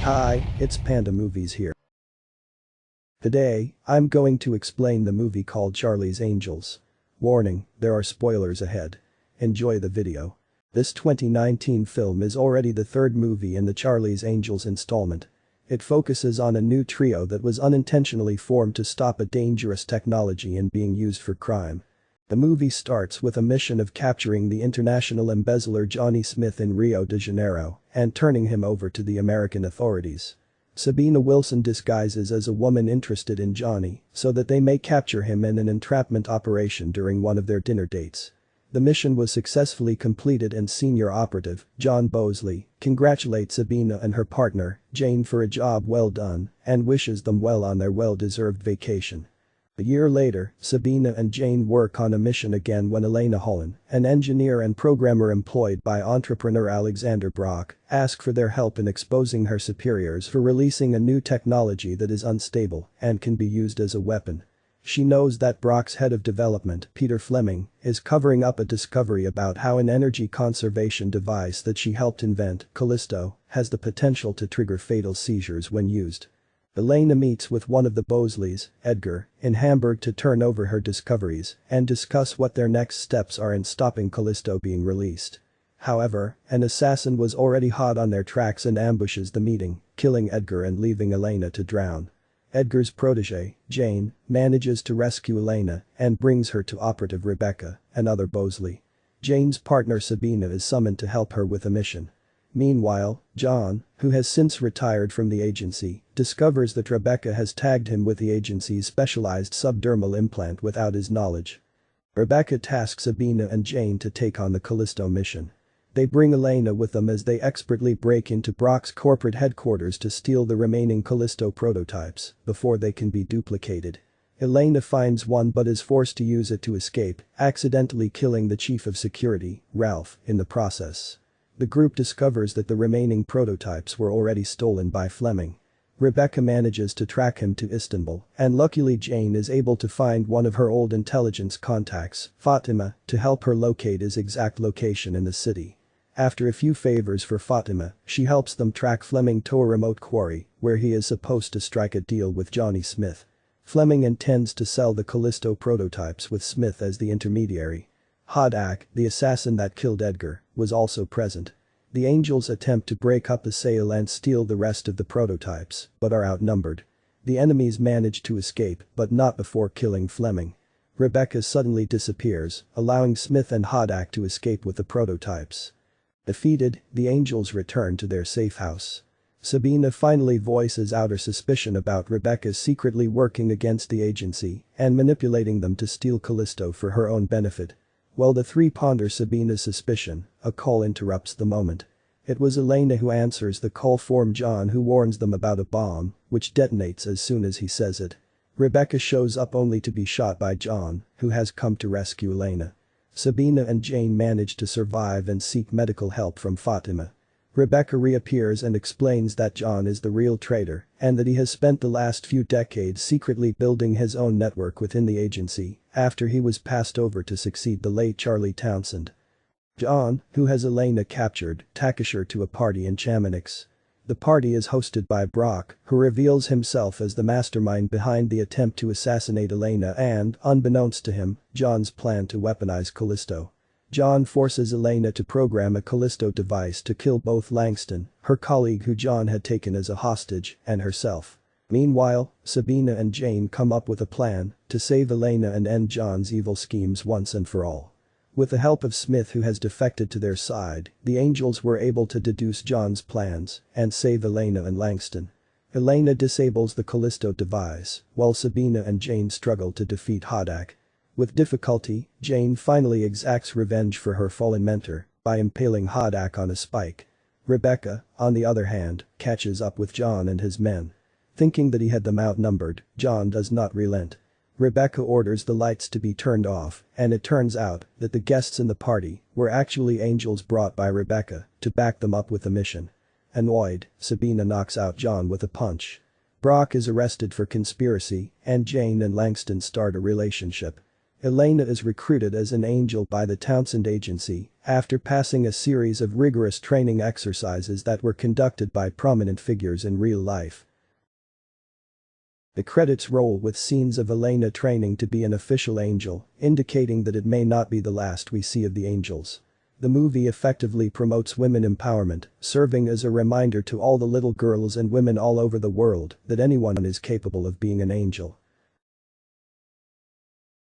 Hi, it's Panda Movies here. Today, I'm going to explain the movie called Charlie's Angels. Warning, there are spoilers ahead. Enjoy the video. This 2019 film is already the third movie in the Charlie's Angels installment. It focuses on a new trio that was unintentionally formed to stop a dangerous technology and being used for crime. The movie starts with a mission of capturing the international embezzler Johnny Smith in Rio de Janeiro and turning him over to the American authorities. Sabina Wilson disguises as a woman interested in Johnny so that they may capture him in an entrapment operation during one of their dinner dates. The mission was successfully completed and senior operative, John Bosley, congratulates Sabina and her partner, Jane, for a job well done and wishes them well on their well-deserved vacation. A year later, Sabina and Jane work on a mission again when Elena Holland, an engineer and programmer employed by entrepreneur Alexander Brock, asks for their help in exposing her superiors for releasing a new technology that is unstable and can be used as a weapon. She knows that Brock's head of development, Peter Fleming, is covering up a discovery about how an energy conservation device that she helped invent, Callisto, has the potential to trigger fatal seizures when used. Elena meets with one of the Bosleys, Edgar, in Hamburg to turn over her discoveries and discuss what their next steps are in stopping Callisto being released. However, an assassin was already hot on their tracks and ambushes the meeting, killing Edgar and leaving Elena to drown. Edgar's protege, Jane, manages to rescue Elena and brings her to operative Rebecca, another Bosley. Jane's partner Sabina is summoned to help her with a mission. Meanwhile, John, who has since retired from the agency, discovers that Rebecca has tagged him with the agency's specialized subdermal implant without his knowledge. Rebecca tasks Sabina and Jane to take on the Callisto mission. They bring Elena with them as they expertly break into Brock's corporate headquarters to steal the remaining Callisto prototypes before they can be duplicated. Elena finds one but is forced to use it to escape, accidentally killing the chief of security, Ralph, in the process. The group discovers that the remaining prototypes were already stolen by Fleming. Rebecca manages to track him to Istanbul, and luckily Jane is able to find one of her old intelligence contacts, Fatima, to help her locate his exact location in the city. After a few favors for Fatima, she helps them track Fleming to a remote quarry, where he is supposed to strike a deal with Johnny Smith. Fleming intends to sell the Callisto prototypes with Smith as the intermediary. Hodak, the assassin that killed Edgar, was also present. The Angels attempt to break up the sale and steal the rest of the prototypes, but are outnumbered. The enemies manage to escape, but not before killing Fleming. Rebecca suddenly disappears, allowing Smith and Hodak to escape with the prototypes. Defeated, the Angels return to their safe house. Sabina finally voices out her suspicion about Rebecca secretly working against the agency and manipulating them to steal Callisto for her own benefit. While the three ponder Sabina's suspicion, a call interrupts the moment. It was Elena who answers the call from John, who warns them about a bomb, which detonates as soon as he says it. Rebecca shows up only to be shot by John, who has come to rescue Elena. Sabina and Jane manage to survive and seek medical help from Fatima. Rebecca reappears and explains that John is the real traitor and that he has spent the last few decades secretly building his own network within the agency after he was passed over to succeed the late Charlie Townsend. John, who has Elena captured, takes her to a party in Chamonix. The party is hosted by Brock, who reveals himself as the mastermind behind the attempt to assassinate Elena and, unbeknownst to him, John's plan to weaponize Callisto. John forces Elena to program a Callisto device to kill both Langston, her colleague who John had taken as a hostage, and herself. Meanwhile, Sabina and Jane come up with a plan to save Elena and end John's evil schemes once and for all. With the help of Smith, who has defected to their side, the Angels were able to deduce John's plans and save Elena and Langston. Elena disables the Callisto device, while Sabina and Jane struggle to defeat Hodak. With difficulty, Jane finally exacts revenge for her fallen mentor by impaling Hodak on a spike. Rebecca, on the other hand, catches up with John and his men. Thinking that he had them outnumbered, John does not relent. Rebecca orders the lights to be turned off, and it turns out that the guests in the party were actually Angels brought by Rebecca to back them up with the mission. Annoyed, Sabina knocks out John with a punch. Brock is arrested for conspiracy, and Jane and Langston start a relationship. Elena is recruited as an angel by the Townsend Agency after passing a series of rigorous training exercises that were conducted by prominent figures in real life. The credits roll with scenes of Elena training to be an official angel, indicating that it may not be the last we see of the angels. The movie effectively promotes women empowerment, serving as a reminder to all the little girls and women all over the world that anyone is capable of being an angel.